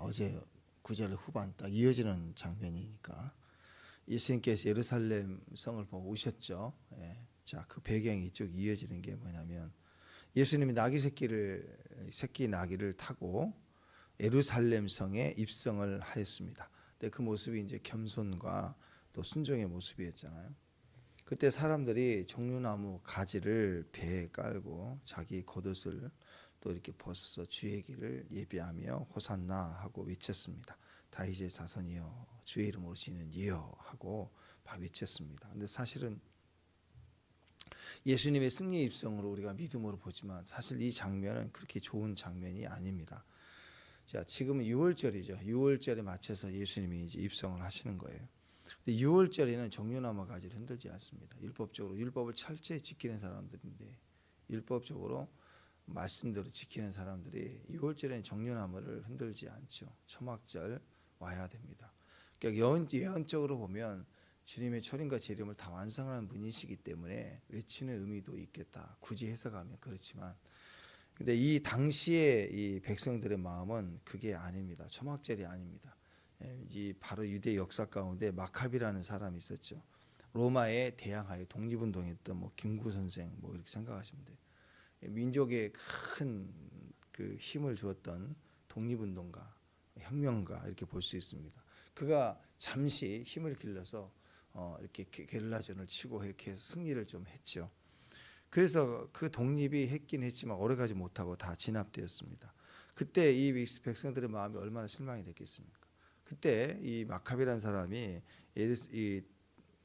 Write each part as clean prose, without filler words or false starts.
어제 구절 후반 딱 이어지는 장면이니까 예수님께서 예루살렘 성을 보고 오셨죠. 예. 자, 그 배경이 쭉 이어지는 게 뭐냐면 예수님이 새끼 나귀를 타고 예루살렘 성에 입성을 하였습니다. 근데 그 모습이 이제 겸손과 또 순종의 모습이었잖아요. 그때 사람들이 종려나무 가지를 배에 깔고 자기 겉옷을 또 이렇게 벗어서 주의 길을 예비하며 호산나 하고 외쳤습니다. 다윗의 자손이여 주의 이름 오시는 이여 하고 외쳤습니다. 근데 사실은 예수님의 승리 입성으로 우리가 믿음으로 보지만 사실 이 장면은 그렇게 좋은 장면이 아닙니다. 자, 지금은 6월절이죠. 6월절에 맞춰서 예수님이 이제 입성을 하시는 거예요. 근데 6월절에는 종려나무 가지를 흔들지 않습니다. 율법적으로 율법을 철저히 지키는 사람들인데 율법적으로 말씀대로 지키는 사람들이 6월절에는 종려나무를 흔들지 않죠. 초막절 와야 됩니다. 그러니까 예언적으로 보면 주님의 초림과 재림을 다 완성하는 분이시기 때문에 외치는 의미도 있겠다. 굳이 해석하면 그렇지만, 근데 이 당시에 이 백성들의 마음은 그게 아닙니다. 초막절이 아닙니다. 이 바로 유대 역사 가운데 마카비라는 사람이 있었죠. 로마에 대항하여 독립운동했던 뭐 김구 선생 뭐 이렇게 생각하시면 돼요. 민족에 큰 그 힘을 주었던 독립운동가, 혁명가 이렇게 볼 수 있습니다. 그가 잠시 힘을 길러서 이렇게 게릴라전을 치고 이렇게 해서 승리를 좀 했죠. 그래서 그 독립이 했긴 했지만 오래가지 못하고 다 진압되었습니다. 그때 이 백성들의 마음이 얼마나 실망이 됐겠습니까? 그때 이 마카비라는 사람이 이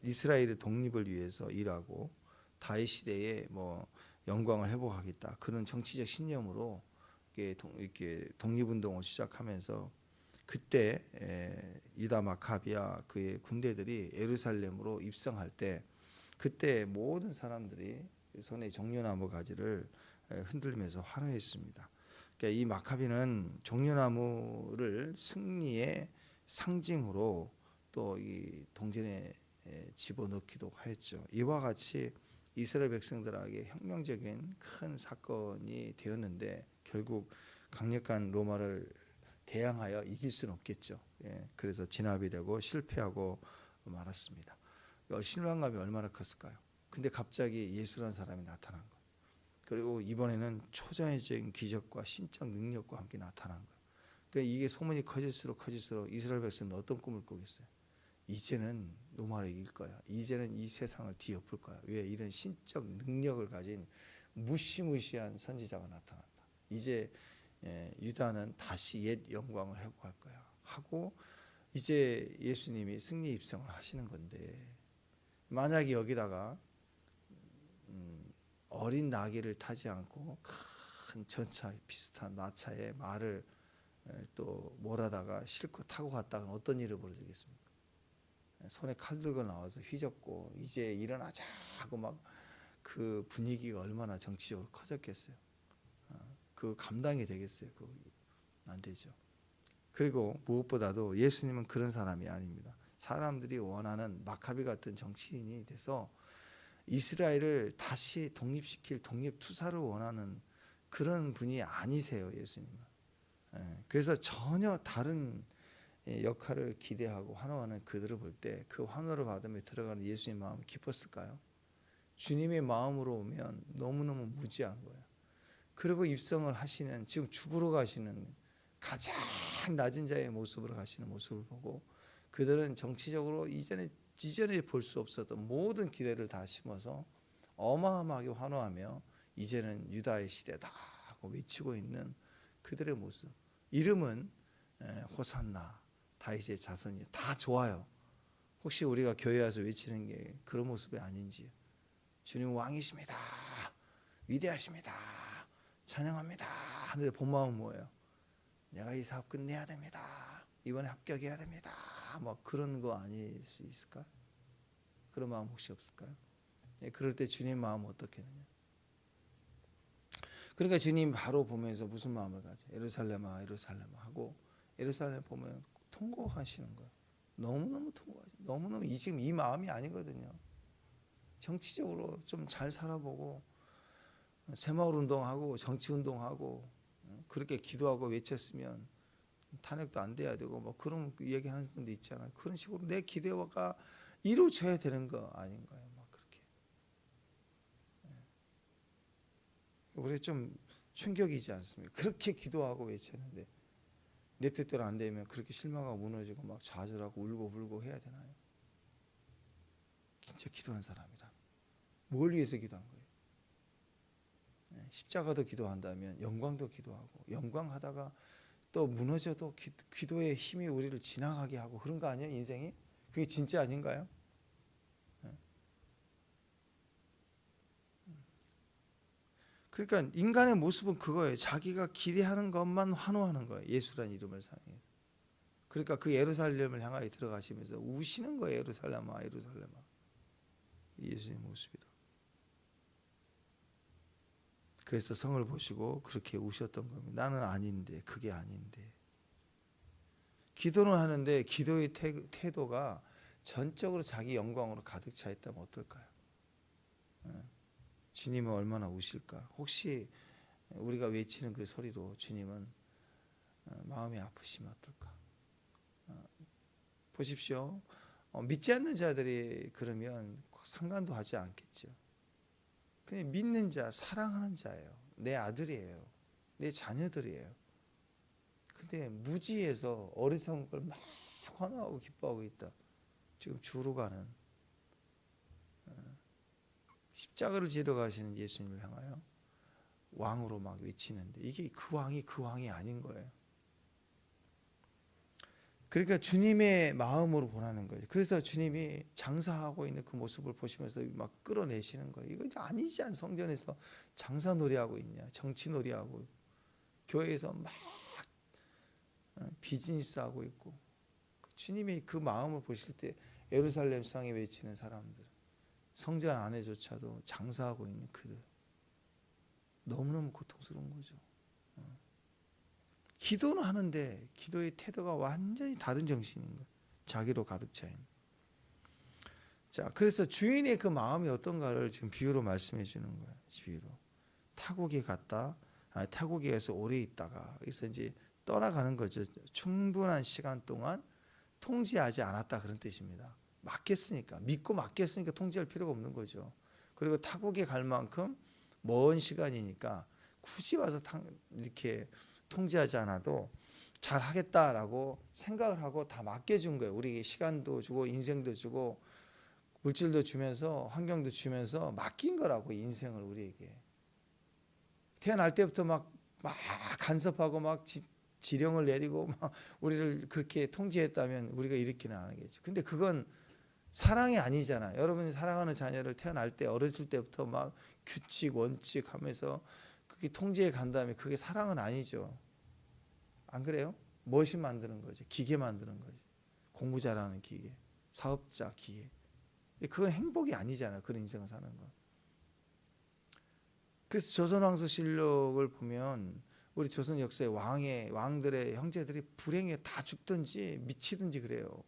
이스라엘의 독립을 위해서 일하고 다윗 시대에 뭐 영광을 회복하겠다 그런 정치적 신념으로 이렇게 독립운동을 시작하면서 그때 유다 마카비와 그의 군대들이 예루살렘으로 입성할 때 그때 모든 사람들이 손에 종려나무 가지를 흔들면서 환호했습니다. 그러니까 이 마카비는 종려나무를 승리의 상징으로 또 이 동전에 집어넣기도 하였죠. 이와 같이 이스라엘 백성들에게 혁명적인 큰 사건이 되었는데 결국 강력한 로마를 대항하여 이길 수는 없겠죠. 그래서 진압이 되고 실패하고 말았습니다. 실망감이 얼마나 컸을까요? 근데 갑자기 예수라는 사람이 나타난 거예요. 그리고 이번에는 초자연적인 기적과 신적 능력과 함께 나타난 거예요. 그러니까 이게 소문이 커질수록 이스라엘 백성은 어떤 꿈을 꾸겠어요? 이제는 로마를 이길 거야. 이제는 이 세상을 뒤엎을 거야. 왜? 이런 신적 능력을 가진 무시무시한 선지자가 나타났다. 이제 유다는 다시 옛 영광을 회복할 거야 하고 이제 예수님이 승리 입성을 하시는 건데, 만약에 여기다가 어린 나귀를 타지 않고 큰 전차 비슷한 마차에 말을 또 몰아다가 싣고 타고 갔다가 어떤 일이 벌어지겠습니까? 손에 칼 들고 나와서 휘젓고 이제 일어나자 하고 막 그 분위기가 얼마나 정치적으로 커졌겠어요. 그 감당이 되겠어요? 그 안 되죠. 그리고 무엇보다도 예수님은 그런 사람이 아닙니다. 사람들이 원하는 마카비 같은 정치인이 돼서 이스라엘을 다시 독립시킬 독립투사를 원하는 그런 분이 아니세요, 예수님은. 그래서 전혀 다른 역할을 기대하고 환호하는 그들을 볼 때 그 환호를 받으며 들어가는 예수님의 마음이 기뻤을까요? 주님의 마음으로 오면 너무너무 무지한 거예요. 그리고 입성을 하시는, 지금 죽으러 가시는 가장 낮은 자의 모습으로 가시는 모습을 보고 그들은 정치적으로 이전에 볼 수 없었던 모든 기대를 다 심어서 어마어마하게 환호하며 이제는 유다의 시대다 하고 외치고 있는 그들의 모습. 이름은 호산나, 다윗의 자손이 다 좋아요. 혹시 우리가 교회 와서 외치는 게 그런 모습이 아닌지. 주님 왕이십니다. 위대하십니다. 찬양합니다. 하는데 본 마음은 뭐예요? 내가 이 사업 끝내야 됩니다. 이번에 합격해야 됩니다. 뭐 그런 거 아닐 수 있을까요? 그런 마음 혹시 없을까요? 그럴 때 주님 마음은 어떻게 되냐? 그러니까 주님 바로 보면서 무슨 마음을 가져? 예루살렘아 예루살렘아 하고 예루살렘 보면 통곡하시는 거예요. 너무너무 통곡하시죠. 너무너무 지금 이 마음이 아니거든요. 정치적으로 좀 잘 살아보고 새마을 운동하고 정치 운동하고 그렇게 기도하고 외쳤으면 탄핵도 안 돼야 되고 뭐 그런 얘기하는 분도 있잖아요. 그런 식으로 내 기대가 이루어져야 되는 거 아닌가요? 막 그렇게. 우리 좀 충격이지 않습니까? 그렇게 기도하고 외쳤는데 내 뜻대로 안 되면 그렇게 실망하고 무너지고 막 좌절하고 울고 불고 해야 되나요? 진짜 기도한 사람이라. 뭘 위해서 기도한 거예요? 십자가도 기도한다면 영광도 기도하고, 영광하다가 또 무너져도 기도의 힘이 우리를 지나가게 하고 그런 거 아니에요? 인생이? 그게 진짜 아닌가요? 그러니까 인간의 모습은 그거예요. 자기가 기대하는 것만 환호하는 거예요. 예수라는 이름을 사용해서. 그러니까 그 예루살렘을 향하여 들어가시면서 우시는 거예요. 예루살렘아, 예루살렘아. 예수의 모습이다. 그래서 성을 보시고 그렇게 우셨던 겁니다. 나는 아닌데, 그게 아닌데. 기도는 하는데 기도의 태도가 전적으로 자기 영광으로 가득 차 있다면 어떨까요? 주님은 얼마나 우실까? 혹시 우리가 외치는 그 소리로 주님은 마음이 아프시면 어떨까? 보십시오. 믿지 않는 자들이 그러면 상관도 하지 않겠죠. 그냥 믿는 자, 사랑하는 자예요. 내 아들이에요. 내 자녀들이에요. 근데 무지해서 어리석은 걸 막 환호하고 기뻐하고 있다. 지금 주로 가는 십자가를 지러 가시는 예수님을 향하여 왕으로 막 외치는데 이게 그 왕이 아닌 거예요. 그러니까 주님의 마음으로 보라는 거예요. 그래서 주님이 장사하고 있는 그 모습을 보시면서 막 끌어내시는 거예요. 이거 아니지 않 성전에서 장사 놀이하고 있냐, 정치 놀이하고 교회에서 막 비즈니스 하고 있고. 주님이 그 마음을 보실 때 예루살렘 성에 외치는 사람들, 성전 안에조차도 장사하고 있는 그들, 너무너무 고통스러운 거죠. 기도는 하는데 기도의 태도가 완전히 다른 정신인 거예요. 자기로 가득 차 있는. 자, 그래서 주인의 그 마음이 어떤가를 지금 비유로 말씀해 주는 거예요. 비유로. 타국에 갔다, 타국에 가서 오래 있다가 그래서 이제 떠나가는 거죠. 충분한 시간 동안 통제하지 않았다 그런 뜻입니다. 맡겼으니까, 믿고 맡겼으니까 통제할 필요가 없는 거죠. 그리고 타국에 갈 만큼 먼 시간이니까 굳이 와서 이렇게 통제하지 않아도 잘 하겠다라고 생각을 하고 다 맡겨준 거예요. 우리에게 시간도 주고 인생도 주고 물질도 주면서 환경도 주면서 맡긴 거라고. 인생을 우리에게 태어날 때부터 막 간섭하고 막 지령을 내리고 막 우리를 그렇게 통제했다면 우리가 이렇게는 안 하겠죠. 근데 그건 사랑이 아니잖아요. 여러분이 사랑하는 자녀를 태어날 때 어렸을 때부터 막 규칙 원칙 하면서 그게 통제해 간다면 그게 사랑은 아니죠. 안 그래요? 머신 만드는 거지. 기계 만드는 거지. 공부 잘하는 기계. 사업자 기계. 그건 행복이 아니잖아요. 그런 인생을 사는 건. 그래서 조선왕조실록을 보면 우리 조선 역사의 왕들의 형제들이 불행에 다 죽든지 미치든지 그래요.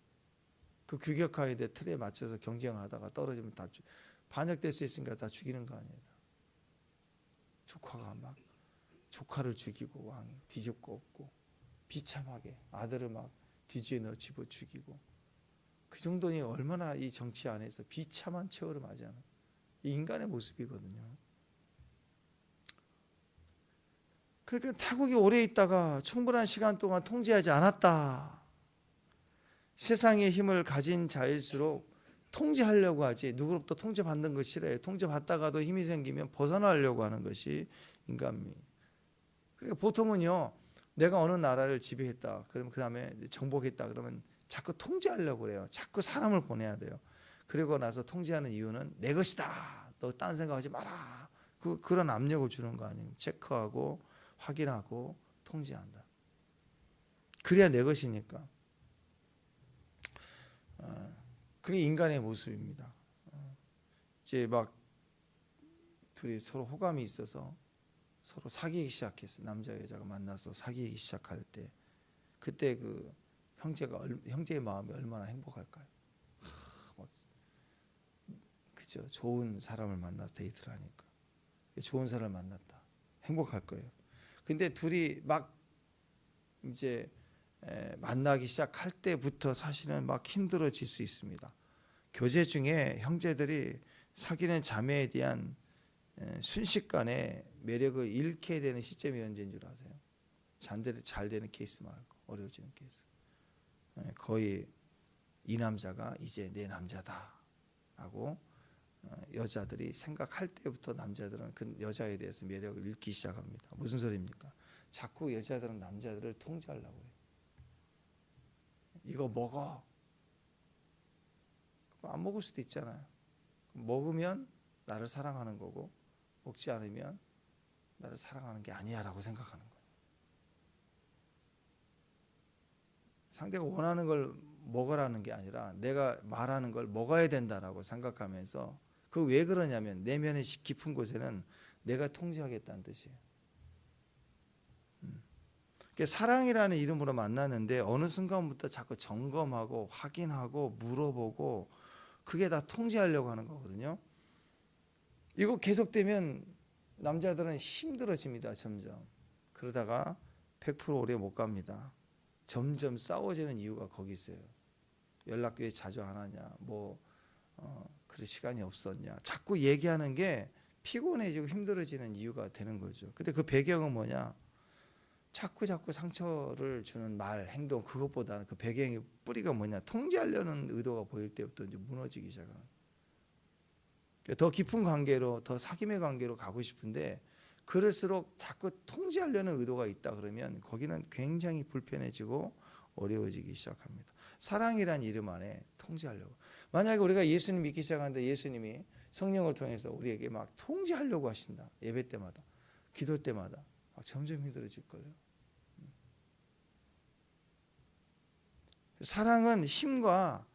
그 규격화의 틀에 맞춰서 경쟁을 하다가 떨어지면 다 반역될 수 있으니까 다 죽이는 거 아니에요. 조카가 막 조카를 죽이고 왕이 뒤집고 엎고 비참하게 아들을 막 뒤지에 넣어 집어 죽이고 그 정도니 얼마나 이 정치 안에서 비참한 최후를 맞이하는 이 인간의 모습이거든요. 그러니까 타국에 오래 있다가 충분한 시간 동안 통제하지 않았다. 세상의 힘을 가진 자일수록 통제하려고 하지 누구로부터 통제받는 거 싫어해요. 통제받다가도 힘이 생기면 벗어나려고 하는 것이 인간미. 그러니까 보통은요, 내가 어느 나라를 지배했다. 그러면 그 다음에 정복했다. 그러면 자꾸 통제하려고 그래요. 자꾸 사람을 보내야 돼요. 그리고 나서 통제하는 이유는 내 것이다. 너 딴 생각하지 마라. 그런 압력을 주는 거 아니에요. 체크하고 확인하고 통제한다. 그래야 내 것이니까. 그게 인간의 모습입니다. 이제 막 둘이 서로 호감이 있어서 서로 사귀기 시작했어요. 남자 여자가 만나서 사귀기 시작할 때 그때 그 형제의 마음이 얼마나 행복할까요? 그죠? 좋은 사람을 만나 데이트를 하니까 좋은 사람을 만났다. 행복할 거예요. 근데 둘이 막 이제 만나기 시작할 때부터 사실은 막 힘들어질 수 있습니다. 교제 중에 형제들이 사귀는 자매에 대한 순식간에 매력을 잃게 되는 시점이 언제인 줄 아세요? 잘 되는 케이스 말고 어려워지는 케이스. 거의 이 남자가 이제 내 남자다라고 여자들이 생각할 때부터 남자들은 그 여자에 대해서 매력을 잃기 시작합니다. 무슨 소리입니까? 자꾸 여자들은 남자들을 통제하려고 그래요. 이거 먹어. 안 먹을 수도 있잖아요. 먹으면 나를 사랑하는 거고 먹지 않으면 나를 사랑하는 게 아니야 라고 생각하는 거예요. 상대가 원하는 걸 먹으라는 게 아니라 내가 말하는 걸 먹어야 된다라고 생각하면서 그 왜 그러냐면 내면의 깊은 곳에는 내가 통제하겠다는 뜻이에요. 그러니까 사랑이라는 이름으로 만났는데 어느 순간부터 자꾸 점검하고 확인하고 물어보고 그게 다 통제하려고 하는 거거든요. 이거 계속되면 남자들은 힘들어집니다. 점점. 그러다가 100% 오래 못 갑니다. 점점 싸워지는 이유가 거기 있어요. 연락 왜 자주 안 하냐, 그래 시간이 없었냐, 자꾸 얘기하는 게 피곤해지고 힘들어지는 이유가 되는 거죠. 근데 그 배경은 뭐냐? 자꾸 상처를 주는 말, 행동, 그것보다는 그 배경의 뿌리가 뭐냐? 통제하려는 의도가 보일 때부터 이제 무너지기 시작하는. 더 깊은 관계로, 더 사귐의 관계로 가고 싶은데 그럴수록 자꾸 통제하려는 의도가 있다 그러면 거기는 굉장히 불편해지고 어려워지기 시작합니다. 사랑이란 이름 안에 통제하려고. 만약에 우리가 예수님 믿기 시작하는데 예수님이 성령을 통해서 우리에게 막 통제하려고 하신다. 예배 때마다, 기도 때마다 막 점점 힘들어질 거예요. 사랑은 힘과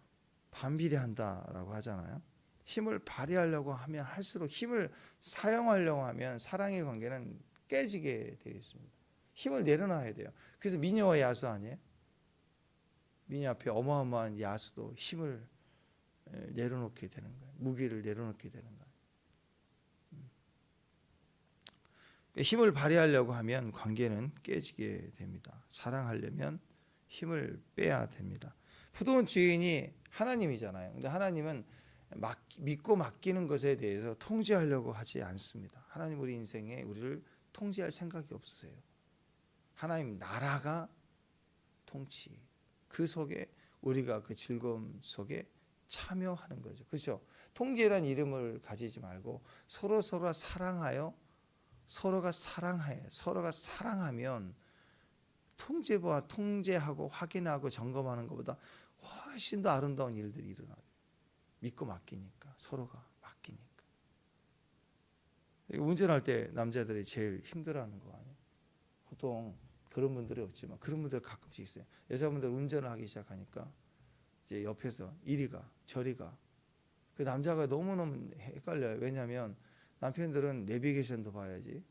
반비례한다라고 하잖아요. 힘을 발휘하려고 하면 할수록 힘을 사용하려고 하면 사랑의 관계는 깨지게 되어 있습니다. 힘을 내려놔야 돼요. 그래서 미녀와 야수 아니에요? 미녀 앞에 어마어마한 야수도 힘을 내려놓게 되는 거예요. 무기를 내려놓게 되는 거예요. 힘을 발휘하려고 하면 관계는 깨지게 됩니다. 사랑하려면 힘을 빼야 됩니다. 포도원 주인이 하나님이잖아요. 근데 하나님은 믿고 맡기는 것에 대해서 통제하려고 하지 않습니다. 하나님 우리 인생에 우리를 통제할 생각이 없으세요. 하나님 나라가 통치, 그 속에 우리가 그 즐거움 속에 참여하는 거죠. 그렇죠? 통제란 이름을 가지지 말고 서로가 사랑하여 서로가 사랑하면 통제하고 확인하고 점검하는 것보다 훨씬 더 아름다운 일들이 일어나요. 믿고 맡기니까, 서로가 맡기니까. 운전할 때 남자들이 제일 힘들어하는 거 아니에요? 보통 그런 분들이 없지만 그런 분들 가끔씩 있어요. 여자분들 운전을 하기 시작하니까 이제 옆에서 이리 가 저리 가. 그 남자가 너무너무 헷갈려요. 왜냐하면 남편들은 내비게이션도 봐야지,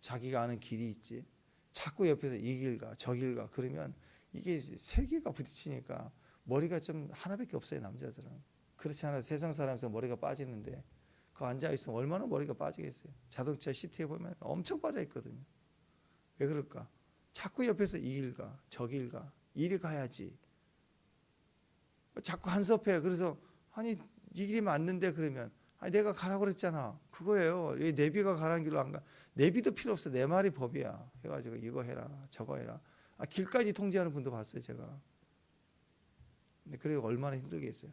자기가 아는 길이 있지. 자꾸 옆에서 이 길 가 저 길 가 그러면 이게 세 개가 부딪히니까 머리가 좀 하나밖에 없어요. 남자들은. 그렇지 않아도 세상 사람에서 머리가 빠지는데 그 앉아있으면 얼마나 머리가 빠지겠어요. 자동차 시트에 보면 엄청 빠져 있거든요. 왜 그럴까? 자꾸 옆에서 이 길 가 저 길 가 이리 가야지. 자꾸 한섭해요. 그래서 아니 이 길이 맞는데 그러면 아니 내가 가라고 그랬잖아. 그거예요. 왜 내비가 가라는 길로 안 가? 내비도 필요 없어. 내 말이 법이야. 해가지고 이거 해라 저거 해라. 길까지 통제하는 분도 봤어요. 제가. 근데 그래 얼마나 힘들겠어요.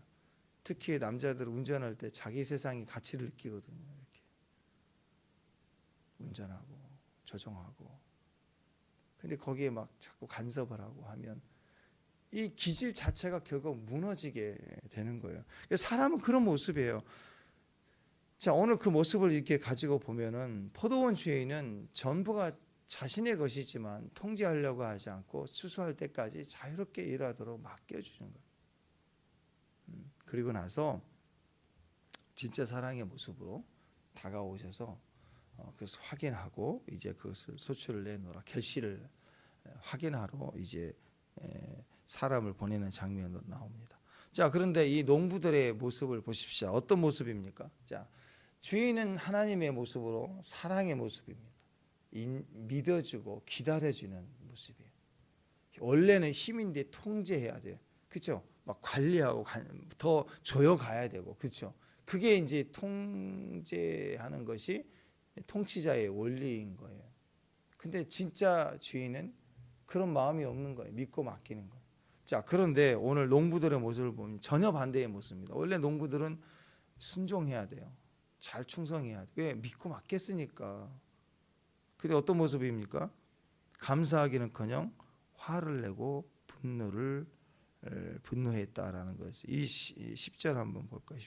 특히 남자들 운전할 때 자기 세상이 가치를 느끼거든요. 이렇게 운전하고 조종하고. 근데 거기에 막 자꾸 간섭을 하고 하면 이 기질 자체가 결국 무너지게 되는 거예요. 사람은 그런 모습이에요. 자, 오늘 그 모습을 이렇게 가지고 보면은 포도원 주인은 전부가 자신의 것이지만 통제하려고 하지 않고 수수할 때까지 자유롭게 일하도록 맡겨주는 거예요. 그리고 나서 진짜 사랑의 모습으로 다가오셔서 그것을 확인하고 이제 그것을 소출을 내놓으라, 결실을 확인하러 이제 사람을 보내는 장면으로 나옵니다. 자, 그런데 이 농부들의 모습을 보십시오. 어떤 모습입니까? 자, 주인은 하나님의 모습으로 사랑의 모습입니다. 믿어주고 기다려주는 모습이에요. 원래는 힘인데 통제해야 돼요. 그렇죠? 막 관리하고 더 조여가야 되고, 그렇죠? 그게 이제 통제하는 것이 통치자의 원리인 거예요. 근데 진짜 주인은 그런 마음이 없는 거예요. 믿고 맡기는 거예요. 자, 그런데 오늘 농부들의 모습을 보면 전혀 반대의 모습입니다. 원래 농부들은 순종해야 돼요. 잘 충성해야 돼요. 왜? 믿고 맡겼으니까. 근데 어떤 모습입니까? 감사하기는커녕 화를 내고 분노했다라는 것이. 이 10절 한번 볼까요?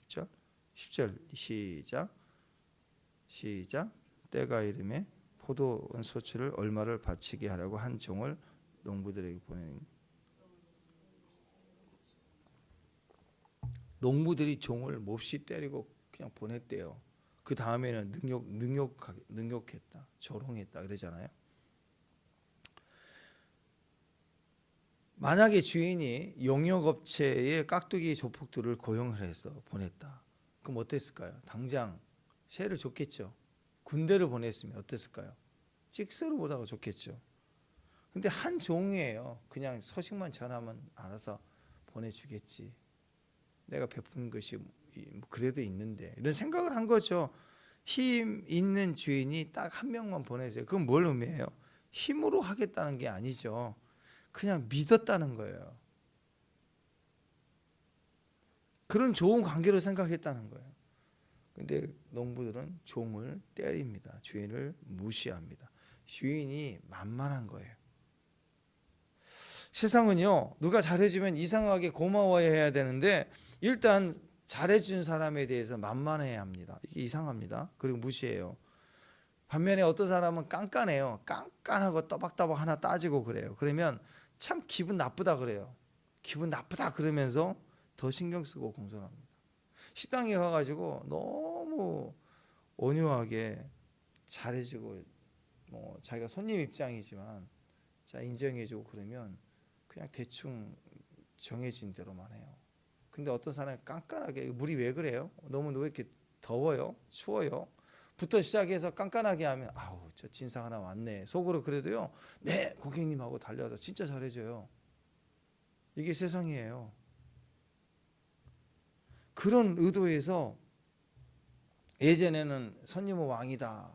10절 시작. 때가 이름에 포도원 소출을 얼마를 바치게 하라고 한 종을 농부들에게 보내는. 농부들이 종을 몹시 때리고 그냥 보냈대요. 그 다음에는 능욕했다, 조롱했다 그러잖아요. 만약에 주인이 용역업체의 깍두기 조폭들을 고용을 해서 보냈다. 그럼 어땠을까요? 당장 세를 줬겠죠. 군대를 보냈으면 어땠을까요? 찍소를 보다가 좋겠죠. 근데 한 종이에요. 그냥 소식만 전하면 알아서 보내주겠지. 내가 베푼 것이 그래도 있는데, 이런 생각을 한 거죠. 힘 있는 주인이 딱 한 명만 보내줘요. 그건 뭘 의미해요? 힘으로 하겠다는 게 아니죠. 그냥 믿었다는 거예요. 그런 좋은 관계로 생각했다는 거예요. 근데 농부들은 종을 때립니다. 주인을 무시합니다. 주인이 만만한 거예요. 세상은요, 누가 잘해주면 이상하게 고마워해야 되는데 일단 잘해준 사람에 대해서 만만해야 합니다. 이게 이상합니다. 그리고 무시해요. 반면에 어떤 사람은 깐깐해요. 깐깐하고 떠박떠박 하나 따지고 그래요. 그러면 참 기분 나쁘다 그래요. 기분 나쁘다 그러면서 더 신경 쓰고 공손합니다. 식당에 가가지고 너무 온유하게 잘해주고, 뭐 자기가 손님 입장이지만 자 인정해주고 그러면 그냥 대충 정해진 대로만 해요. 근데 어떤 사람이 깐깐하게, 물이 왜 그래요? 너무 왜 이렇게 더워요? 추워요? 부터 시작해서 깐깐하게 하면 아우 저 진상 하나 왔네 속으로 그래도요, 네 고객님하고 달려서 진짜 잘해줘요. 이게 세상이에요. 그런 의도에서 예전에는 손님은 왕이다,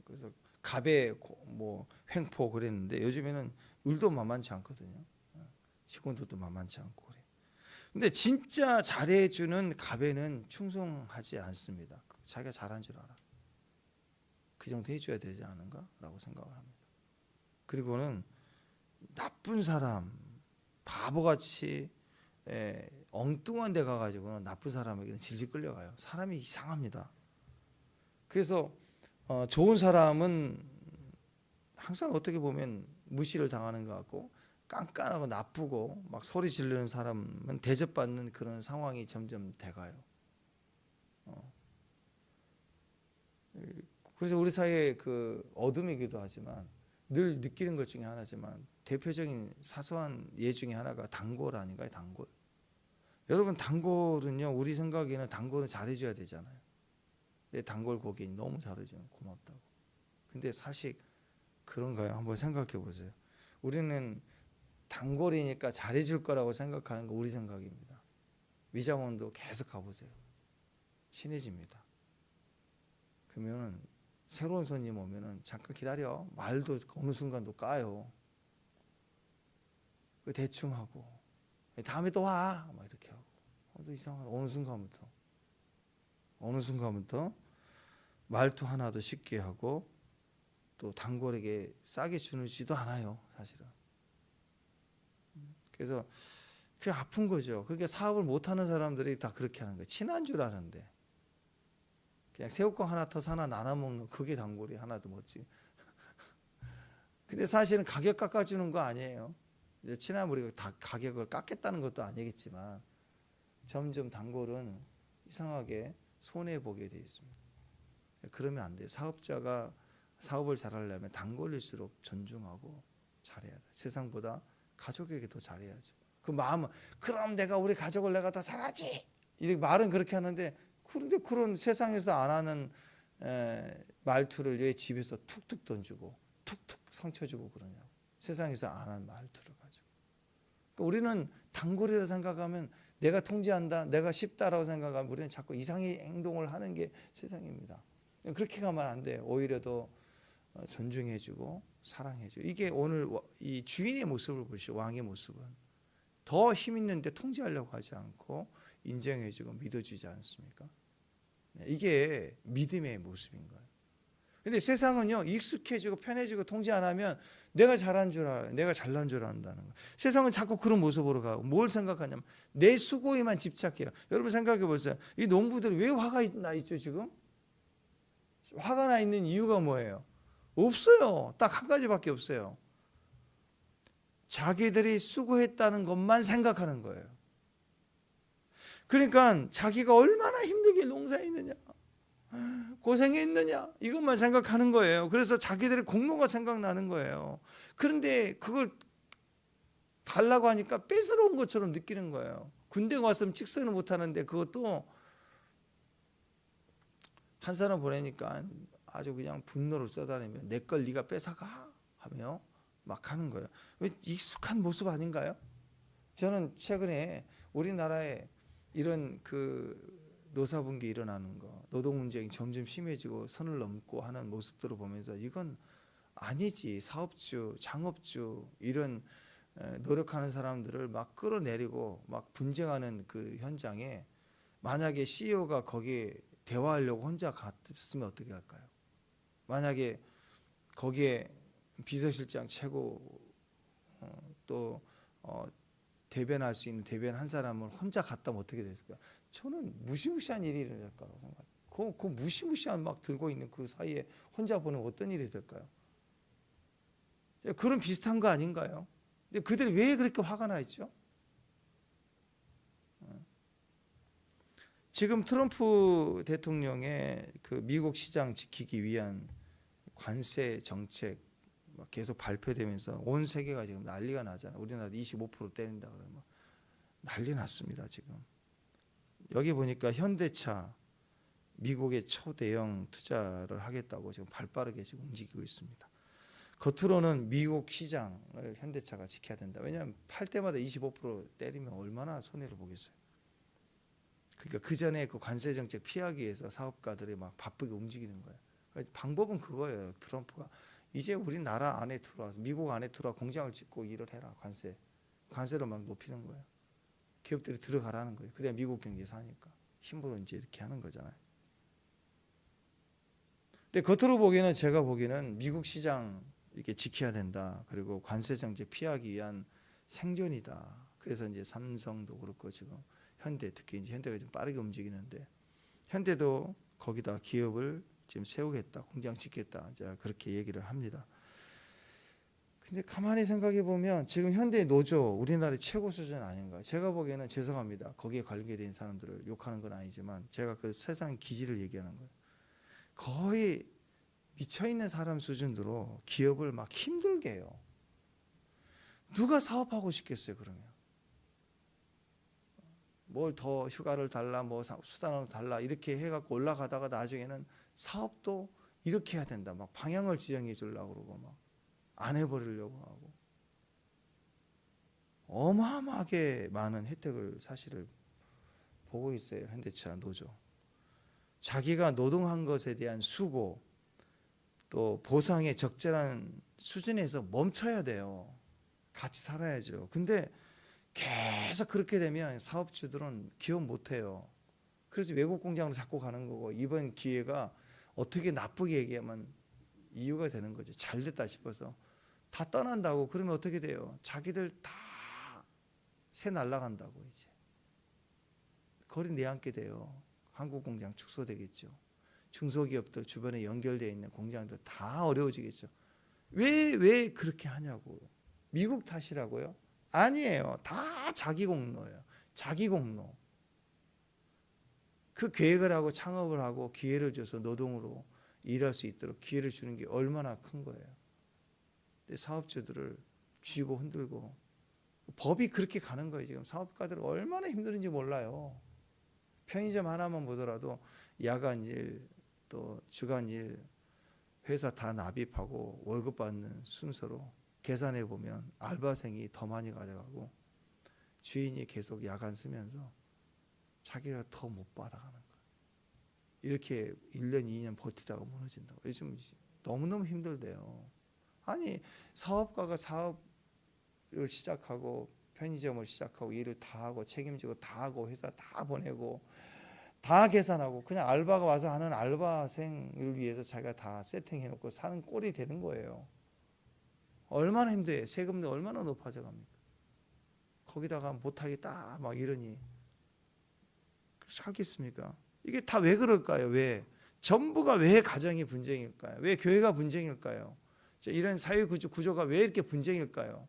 그래서 갑의 뭐 횡포 그랬는데 요즘에는 을도 만만치 않거든요. 직원들도 만만치 않고 그래요. 근데 진짜 잘해주는 갑에는 충성하지 않습니다. 자기가 잘한 줄 알아. 그 정도 해줘야 되지 않은가? 라고 생각을 합니다. 그리고는 나쁜 사람, 바보같이 엉뚱한 데 가가지고는 나쁜 사람에게는 질질 끌려가요. 사람이 이상합니다. 그래서 좋은 사람은 항상 어떻게 보면 무시를 당하는 것 같고, 깐깐하고 나쁘고 막 소리 지르는 사람은 대접받는 그런 상황이 점점 돼가요. 그래서 우리 사회의 그 어둠이기도 하지만 늘 느끼는 것 중에 하나지만 대표적인 사소한 예 중에 하나가 단골 아닌가요? 단골. 여러분 단골은요, 우리 생각에는 단골은 잘해줘야 되잖아요. 내 단골 고객이 너무 잘해주면 고맙다고. 근데 사실 그런가요? 한번 생각해 보세요. 우리는 단골이니까 잘해줄 거라고 생각하는 거 우리 생각입니다. 미장원도 계속 가보세요. 친해집니다. 그러면 새로운 손님 오면은 잠깐 기다려. 말도 어느 순간도 까요. 대충 하고 다음에 또 와. 막 이렇게 하고. 또 이상하다. 어느 순간부터 말투 하나도 쉽게 하고 또 단골에게 싸게 주지도 않아요, 사실은. 그래서 그게 아픈 거죠. 그렇게 사업을 못하는 사람들이 다 그렇게 하는 거예요. 친한 줄 아는데 그냥 새우깡 하나 더 사나 나눠 먹는 그게 단골이 하나도 못지. 근데 사실은 가격 깎아주는 거 아니에요. 친한 우리가 다 가격을 깎겠다는 것도 아니겠지만 점점 단골은 이상하게 손해 보게 돼 있습니다. 그러면 안 돼요. 사업자가 사업을 잘하려면 단골일수록 존중하고 잘해야 돼. 세상보다 가족에게 더 잘해야죠. 그 마음은 그럼 내가 우리 가족을 내가 더 잘하지. 이렇게 말은 그렇게 하는데 그런데 그런 세상에서 안 하는 말투를 왜 집에서 툭툭 던지고 툭툭 상처 주고 그러냐고. 세상에서 안 한 말투를 가지고. 그러니까 우리는 단골이라 생각하면 내가 통제한다, 내가 쉽다라고 생각하면 우리는 자꾸 이상의 행동을 하는 게 세상입니다. 그렇게 가면 안 돼요. 오히려 더 존중해주고 사랑해주고. 이게 오늘 이 주인의 모습을 보시오. 왕의 모습은 더 힘 있는데 통제하려고 하지 않고 인정해주고 믿어주지 않습니까? 이게 믿음의 모습인 거예요. 근데 세상은요, 익숙해지고 편해지고 통제 안 하면 내가 잘한 줄 알아요. 내가 잘난 줄 안다는 거예요. 세상은 자꾸 그런 모습으로 가고 뭘 생각하냐면 내 수고에만 집착해요. 여러분 생각해 보세요. 이 농부들이 왜 화가 나 있죠 지금? 화가 나 있는 이유가 뭐예요? 없어요. 딱 한 가지밖에 없어요. 자기들이 수고했다는 것만 생각하는 거예요. 그러니까 자기가 얼마나 힘들게 농사했느냐, 고생했느냐, 이것만 생각하는 거예요. 그래서 자기들의 공로가 생각나는 거예요. 그런데 그걸 달라고 하니까 뺏으러 온 것처럼 느끼는 거예요. 군대 갔으면 직선을 못 하는데 그것도 한 사람 보내니까 아주 그냥 분노를 쏟아내며 내 걸 네가 뺏어가 하며 막 하는 거예요. 왜 익숙한 모습 아닌가요? 저는 최근에 우리나라에 이런 노사분기 일어나는 거, 노동 문제가 점점 심해지고 선을 넘고 하는 모습들을 보면서 이건 아니지. 사업주, 창업주 이런 노력하는 사람들을 막 끌어내리고 막 분쟁하는 그 현장에 만약에 CEO가 거기에 대화하려고 혼자 갔으면 어떻게 할까요? 만약에 거기에 비서실장 최고 또 대변할 수 있는 대변 한 사람을 혼자 갔다면 어떻게 됐을까요? 저는 무시무시한 일이 일어날 거라고 생각해요. 그 무시무시한 막 들고 있는 그 사이에 혼자 보면 어떤 일이 될까요? 그런 비슷한 거 아닌가요? 근데 그들이 왜 그렇게 화가 나 있죠? 지금 트럼프 대통령의 그 미국 시장 지키기 위한 관세 정책 계속 발표되면서 온 세계가 지금 난리가 나잖아요. 우리나라 25% 때린다 그러면 난리 났습니다. 지금 여기 보니까 현대차 미국의 초대형 투자를 하겠다고 지금 발빠르게 지금 움직이고 있습니다. 겉으로는 미국 시장을 현대차가 지켜야 된다. 왜냐하면 팔 때마다 25% 때리면 얼마나 손해를 보겠어요. 그러니까 그 전에 그 관세 정책 피하기 위해서 사업가들이 막 바쁘게 움직이는 거예요. 방법은 그거예요. 트럼프가 이제 우리나라 안에 들어와서 미국 안에 들어와 공장을 짓고 일을 해라. 관세를 막 높이는 거예요. 기업들이 들어가라는 거예요. 그래야 미국 경제 사니까 힘으로 이제 이렇게 하는 거잖아요. 근데 겉으로 보기에는 제가 보기에는 미국 시장 이렇게 지켜야 된다. 그리고 관세 정책 피하기 위한 생존이다. 그래서 이제 삼성도 그렇고 지금 현대, 특히 이제 현대가 좀 빠르게 움직이는데 현대도 거기다 기업을 지금 세우겠다, 공장 짓겠다, 자 그렇게 얘기를 합니다. 근데 가만히 생각해 보면 지금 현대 노조 우리나라의 최고 수준 아닌가? 제가 보기에는 죄송합니다. 거기에 관계된 사람들을 욕하는 건 아니지만 제가 그 세상 기질을 얘기하는 거예요. 거의 미쳐 있는 사람 수준으로 기업을 막 힘들게 해요. 누가 사업하고 싶겠어요, 그러면? 뭘 더 휴가를 달라, 뭐 수당을 달라 이렇게 해갖고 올라가다가 나중에는 사업도 이렇게 해야 된다. 막 방향을 지정해 주려고 그러고 막 안 해버리려고 하고 어마어마하게 많은 혜택을 사실을 보고 있어요. 현대차 노조. 자기가 노동한 것에 대한 수고 또 보상의 적절한 수준에서 멈춰야 돼요. 같이 살아야죠. 근데 계속 그렇게 되면 사업주들은 기업 못해요. 그래서 외국 공장으로 자꾸 가는 거고 이번 기회가 어떻게 나쁘게 얘기하면 이유가 되는 거죠. 잘 됐다 싶어서 다 떠난다고 그러면 어떻게 돼요? 자기들 다 새 날라간다고 이제 거리 내앉게 돼요. 한국 공장 축소되겠죠. 중소기업들 주변에 연결되어 있는 공장들 다 어려워지겠죠. 왜 그렇게 하냐고. 미국 탓이라고요? 아니에요. 다 자기 공로예요. 자기 공로. 그 계획을 하고 창업을 하고 기회를 줘서 노동으로 일할 수 있도록 기회를 주는 게 얼마나 큰 거예요. 근데 사업주들을 쥐고 흔들고 법이 그렇게 가는 거예요. 지금 사업가들 얼마나 힘든지 몰라요. 편의점 하나만 보더라도 야간 일 또 주간 일 회사 다 납입하고 월급 받는 순서로 계산해 보면 알바생이 더 많이 가져가고 주인이 계속 야간 쓰면서 자기가 더 못 받아가는 거예요. 이렇게 1년 2년 버티다가 무너진다고. 요즘 너무너무 힘들대요. 아니 사업가가 사업을 시작하고 편의점을 시작하고 일을 다 하고 책임지고 다 하고 회사 다 보내고 다 계산하고 그냥 알바가 와서 하는 알바생을 위해서 자기가 다 세팅해 놓고 사는 꼴이 되는 거예요. 얼마나 힘들어요. 세금도 얼마나 높아져 갑니까? 거기다가 못하겠다 막 이러니 살겠습니까? 이게 다 왜 그럴까요? 왜? 전부가 왜 가정이 분쟁일까요? 왜 교회가 분쟁일까요? 이런 사회 구조가 왜 이렇게 분쟁일까요?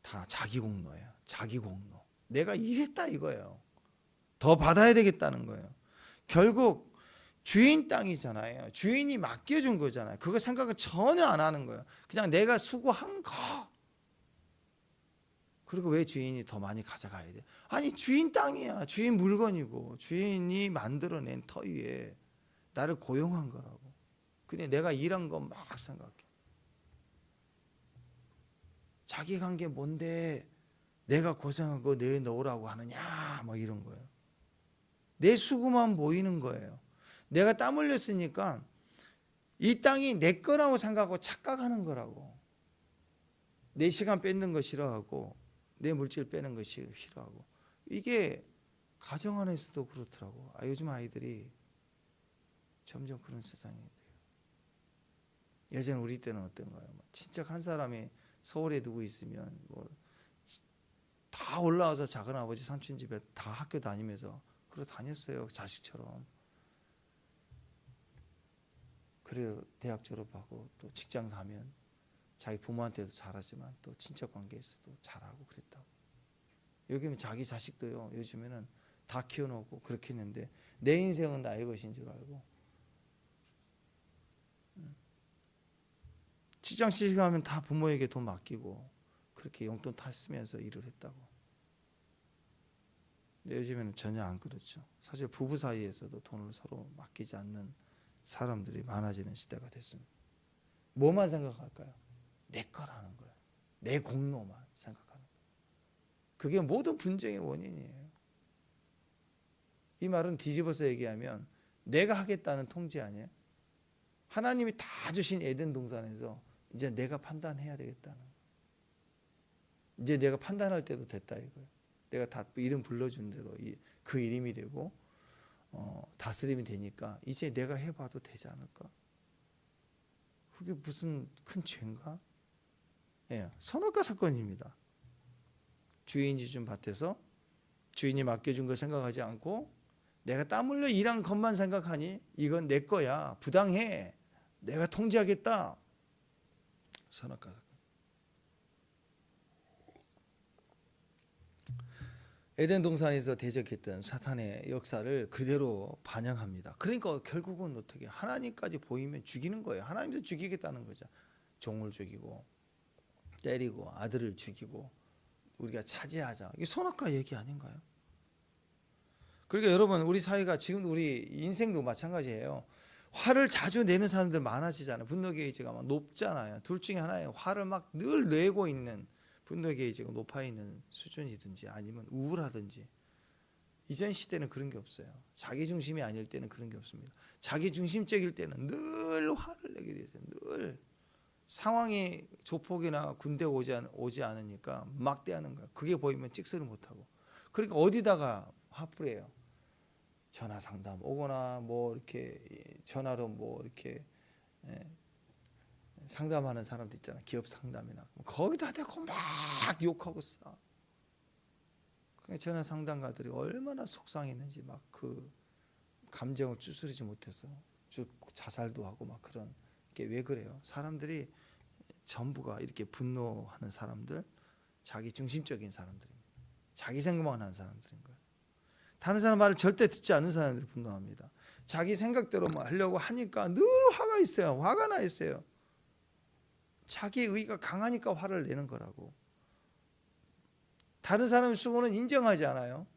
다 자기 공로예요. 자기 공로. 내가 일했다 이거예요. 더 받아야 되겠다는 거예요. 결국 주인 땅이잖아요. 주인이 맡겨준 거잖아요. 그거 생각을 전혀 안 하는 거예요. 그냥 내가 수고한 거. 그리고 왜 주인이 더 많이 가져가야 돼? 아니 주인 땅이야. 주인 물건이고 주인이 만들어낸 터 위에 나를 고용한 거라고. 근데 내가 일한 거 막 생각해. 자기 관계 뭔데 내가 고생한 거 내 넣으라고 하느냐 막 이런 거예요. 내 수고만 보이는 거예요. 내가 땀 흘렸으니까 이 땅이 내 거라고 생각하고 착각하는 거라고. 내 시간 뺏는 거 싫어하고 내 물질 빼는 거 싫어하고. 이게 가정 안에서도 그렇더라고. 요즘 아이들이 점점 그런 세상이 돼요. 예전 우리 때는 어떤가요? 친척 한 사람이 서울에 누구 있으면 뭐 다 올라와서 작은 아버지 삼촌 집에 다 학교 다니면서 그러 다녔어요. 자식처럼. 그래서 대학 졸업하고 또 직장 가면 자기 부모한테도 잘하지만 또 친척 관계에서도 잘하고 그랬다고. 여기는 자기 자식도요. 요즘에는 다 키워놓고 그렇게 했는데 내 인생은 나의 것인 줄 알고 직장 시작하면 다 부모에게 돈 맡기고 그렇게 용돈 다 쓰면서 일을 했다고. 근데 요즘에는 전혀 안 그렇죠. 사실 부부 사이에서도 돈을 서로 맡기지 않는 사람들이 많아지는 시대가 됐습니다. 뭐만 생각할까요? 내 거라는 거예요. 내 공로만 생각하는 거예요. 그게 모든 분쟁의 원인이에요. 이 말은 뒤집어서 얘기하면 내가 하겠다는 통제 아니에요? 하나님이 다 주신 에덴 동산에서 이제 내가 판단해야 되겠다는 거예요. 이제 내가 판단할 때도 됐다 이거예요. 내가 다 이름 불러준 대로 그 이름이 되고 다스림이 되니까 이제 내가 해봐도 되지 않을까? 그게 무슨 큰 죄인가? 예, 선악과 사건입니다. 주인이 준 밭에서 주인이 맡겨준 거 생각하지 않고 내가 땀 흘려 일한 것만 생각하니 이건 내 거야. 부당해. 내가 통제하겠다. 선악과 사건. 에덴 동산에서 대적했던 사탄의 역사를 그대로 반영합니다. 그러니까 결국은 어떻게 하나님까지 보이면 죽이는 거예요. 하나님도 죽이겠다는 거죠. 종을 죽이고 때리고 아들을 죽이고 우리가 차지하자. 이게 선악과 얘기 아닌가요? 그러니까 여러분 우리 사회가 지금 우리 인생도 마찬가지예요. 화를 자주 내는 사람들 많아지잖아요. 분노 게이지가 막 높잖아요. 둘 중에 하나예요. 화를 막 늘 내고 있는 분노 게이지가 높아 있는 수준이든지 아니면 우울하든지. 이전 시대는 그런 게 없어요. 자기 중심이 아닐 때는 그런 게 없습니다. 자기 중심적일 때는 늘 화를 내게 되세요. 늘 상황이 조폭이나 군대 오지 않으니까 막대하는 거야. 그게 보이면 찍소리 못하고. 그러니까 어디다가 화풀이해요. 전화 상담 오거나 뭐 이렇게 전화로 뭐 이렇게 상담하는 사람도 있잖아. 기업 상담이나 거기다 대고 막 욕하고 싸. 전화 상담가들이 얼마나 속상했는지 막 그 감정을 추스리지 못해서 자살도 하고 막 그런 게 왜 그래요? 사람들이 전부가 이렇게 분노하는 사람들, 자기 중심적인 사람들입니다. 자기 생각만 하는 사람들인 거예요. 다른 사람 말을 절대 듣지 않는 사람들이 분노합니다. 자기 생각대로만 하려고 하니까 늘 화가 있어요. 화가 나 있어요. 자기 의가 강하니까 화를 내는 거라고. 다른 사람의 수고는 인정하지 않아요.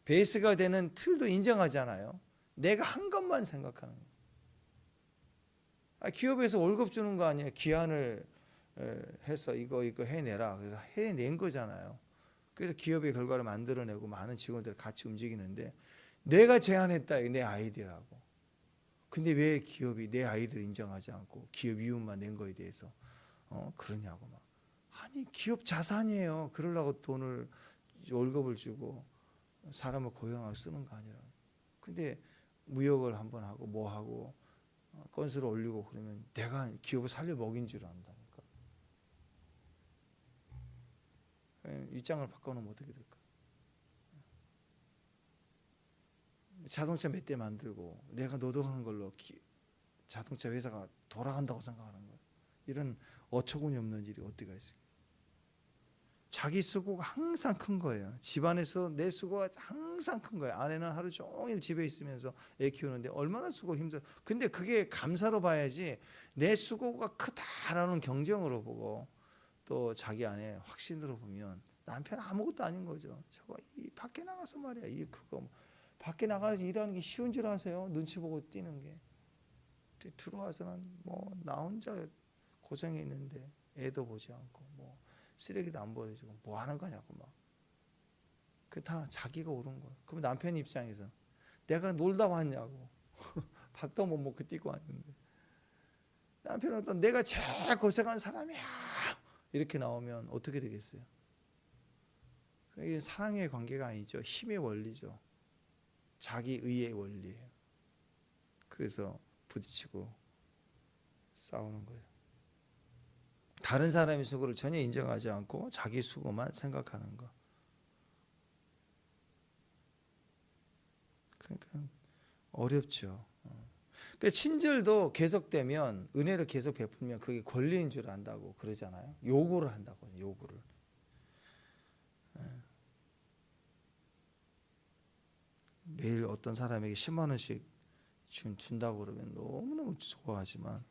베이스가 되는 틀도 인정하지 않아요. 내가 한 것만 생각하는 거예요. 기업에서 월급 주는 거 아니에요. 기한을 해서 이거 해내라. 그래서 해낸 거잖아요. 그래서 기업의 결과를 만들어내고 많은 직원들을 같이 움직이는데 내가 제안했다. 내 아이디어라고. 근데 왜 기업이 내 아이디어를 인정하지 않고 기업 이윤만 낸 거에 대해서 그러냐고 막. 아니 기업 자산이에요. 그러려고 돈을 월급을 주고 사람을 고용하고 쓰는 거 아니라. 근데 무역을 한번 하고 뭐 하고 건수를 올리고 그러면 내가 기업을 살려 먹인 줄 안다니까. 입장을 바꿔놓으면 어떻게 될까? 자동차 몇 대 만들고 내가 노동한 걸로 자동차 회사가 돌아간다고 생각하는 거예요. 이런 어처구니 없는 일이 어디가 있어요? 자기 수고가 항상 큰 거예요. 집안에서 내 수고가 항상 큰 거예요. 아내는 하루 종일 집에 있으면서 애 키우는데 얼마나 수고 힘들어. 근데 그게 감사로 봐야지 내 수고가 크다라는 경쟁으로 보고 또 자기 아내 확신으로 보면 남편 아무것도 아닌 거죠. 저거 이 밖에 나가서 말이야. 이 그거 밖에 나가서 일하는 게 쉬운 줄 아세요? 눈치 보고 뛰는 게. 들어와서는 뭐 나 혼자 고생해 있는데 애도 보지 않고 뭐 쓰레기도 안 버려주고 뭐 하는 거냐고 막. 그 다 자기가 옳은 거야. 그럼 남편 입장에서 내가 놀다 왔냐고. 밥도 못 먹고 뛰고 왔는데 남편은 또 내가 제일 고생한 사람이야 이렇게 나오면 어떻게 되겠어요? 이게 사랑의 관계가 아니죠. 힘의 원리죠. 자기 의의 원리예요. 그래서 부딪히고 싸우는 거예요. 다른 사람의 수고를 전혀 인정하지 않고 자기 수고만 생각하는 거. 그러니까 어렵죠. 그러니까 친절도 계속되면 은혜를 계속 베풀면 그게 권리인 줄 안다고 그러잖아요. 요구를 한다고. 요구를. 매일 어떤 사람에게 10만 원씩 준다고 그러면 너무너무 좋아하지만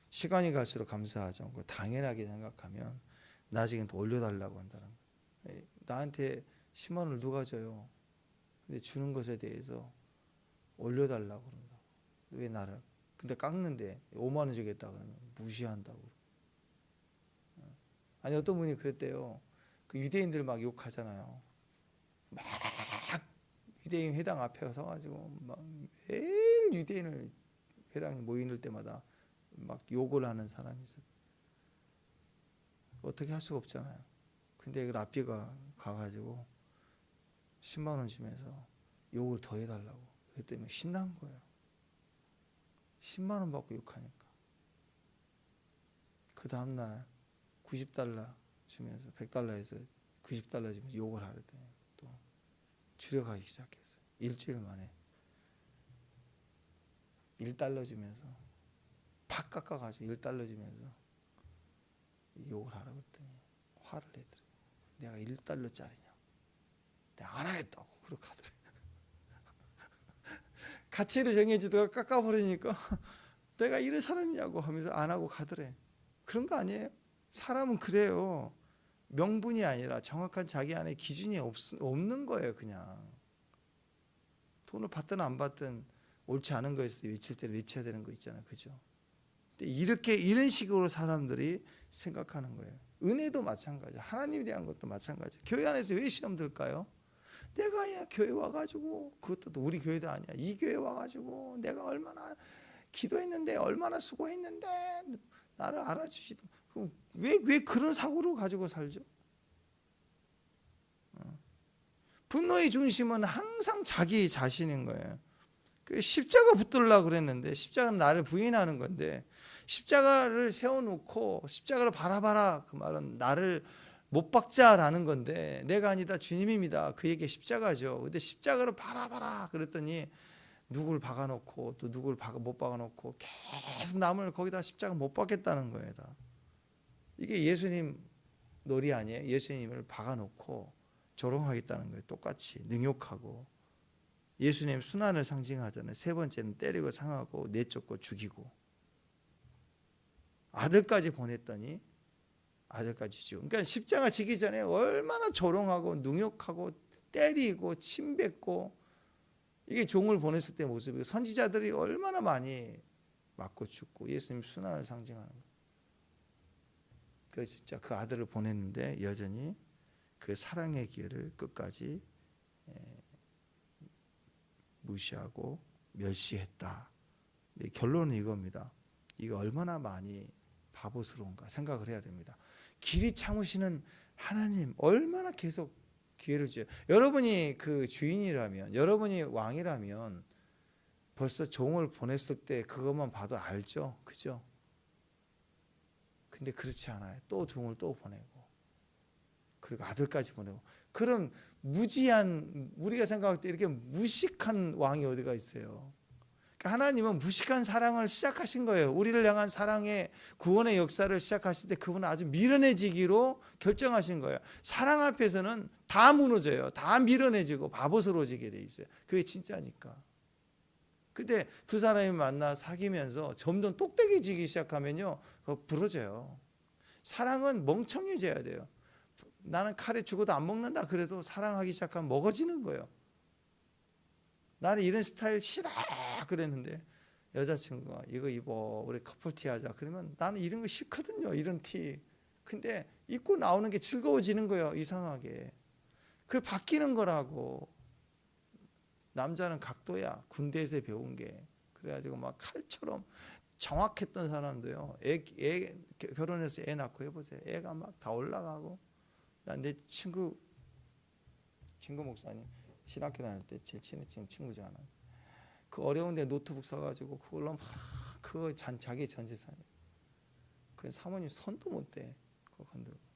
시간이 갈수록 감사하지 않고 당연하게 생각하면 나중에 또 올려달라고 한다는 거예요. 나한테 10만 원을 누가 줘요? 근데 주는 것에 대해서 올려달라고 그런다고. 왜 나를? 근데 깎는데 5만 원 주겠다 그러면 무시한다고. 아니 어떤 분이 그랬대요. 그 유대인들 막 욕하잖아요. 막 유대인 회당 앞에 서가지고 막 매일 유대인을 회당에 모이는 때마다 막 욕을 하는 사람이 있어요. 어떻게 할 수가 없잖아요. 근데 그 랍비가 가가지고 10만 원 주면서 욕을 더 해달라고. 그랬더니 신난 거예요. 10만 원 받고 욕하니까. 그 다음날 90달러 주면서 100달러에서 90달러 주면서 욕을 하랬더니 또 줄여가기 시작했어요. 일주일 만에 1달러 주면서 팍 깎아가지고 1달러 주면서 욕을 하라고 했더니 화를 내더래요. 내가 1달러짜리냐고. 내가 안 하겠다고 그렇게 하더래요. 가치를 정해주다가 깎아버리니까 내가 이런 사람이냐고 하면서 안 하고 가더래. 그런 거 아니에요? 사람은 그래요. 명분이 아니라 정확한 자기 안에 기준이 없는 거예요. 그냥 돈을 받든 안 받든 옳지 않은 거에서 외칠 때는 외쳐야 되는 거 있잖아요. 그죠? 이렇게 이런 식으로 사람들이 생각하는 거예요. 은혜도 마찬가지야. 하나님에 대한 것도 마찬가지야. 교회 안에서 왜 시험 들까요? 내가 교회 와가지고 그것도 우리 교회도 아니야. 이 교회 와가지고 내가 얼마나 기도했는데 얼마나 수고했는데 나를 알아주시도 왜 그런 사고를 가지고 살죠? 분노의 중심은 항상 자기 자신인 거예요. 십자가 붙들려고 그랬는데 십자가는 나를 부인하는 건데 십자가를 세워놓고 십자가를 바라봐라 그 말은 나를 못 박자라는 건데 내가 아니다 주님입니다. 그에게 십자가죠. 근데 십자가를 바라봐라 그랬더니 누굴 박아놓고 또 누굴 못 박아놓고 계속 남을 거기다 십자가 못 박겠다는 거예요. 다. 이게 예수님 놀이 아니에요. 예수님을 박아놓고 조롱하겠다는 거예요. 똑같이 능욕하고 예수님 순환을 상징하잖아요. 세 번째는 때리고 상하고 내쫓고 죽이고 아들까지 보냈더니 아들까지 죽이고 그러니까 십자가 지기 전에 얼마나 조롱하고 능욕하고 때리고 침뱉고 이게 종을 보냈을 때 모습이고 선지자들이 얼마나 많이 맞고 죽고 예수님 순환을 상징하는 거예요. 그 진짜 그 아들을 보냈는데 여전히 그 사랑의 기회를 끝까지 무시하고 멸시했다. 결론은 이겁니다. 이거 얼마나 많이 바보스러운가 생각을 해야 됩니다. 길이 참으시는 하나님 얼마나 계속 기회를 줘요. 여러분이 그 주인이라면, 여러분이 왕이라면 벌써 종을 보냈을 때 그것만 봐도 알죠, 그죠? 근데 그렇지 않아요. 또 종을 또 보내고, 그리고 아들까지 보내고. 그럼 무지한, 우리가 생각할 때 이렇게 무식한 왕이 어디가 있어요? 그러니까 하나님은 무식한 사랑을 시작하신 거예요. 우리를 향한 사랑의 구원의 역사를 시작하실 때 그분은 아주 미련해지기로 결정하신 거예요. 사랑 앞에서는 다 무너져요. 다 미련해지고 바보스러워지게 돼 있어요. 그게 진짜니까. 근데 두 사람이 만나 사귀면서 점점 똑딱해지기 시작하면요, 그거 부러져요. 사랑은 멍청해져야 돼요. 나는 칼에 죽어도 안 먹는다 그래도 사랑하기 시작하면 먹어지는 거예요. 나는 이런 스타일 싫어 그랬는데 여자친구가 이거 입어 우리 커플티 하자 그러면 나는 이런 거 싫거든요, 이런 티. 근데 입고 나오는 게 즐거워지는 거예요, 이상하게. 그게 바뀌는 거라고. 남자는 각도야, 군대에서 배운 게. 그래가지고 막 칼처럼 정확했던 사람도요, 결혼해서 애 낳고 해보세요. 애가 막 다 올라가고. 난 내 친구 목사님 신학교 다닐 때 제일 친했던 친구잖아. 그 어려운데 노트북 사가지고 그걸로 막 그거 자기 전재산이에요. 그 사모님 손도 못 대. 그거 건들고.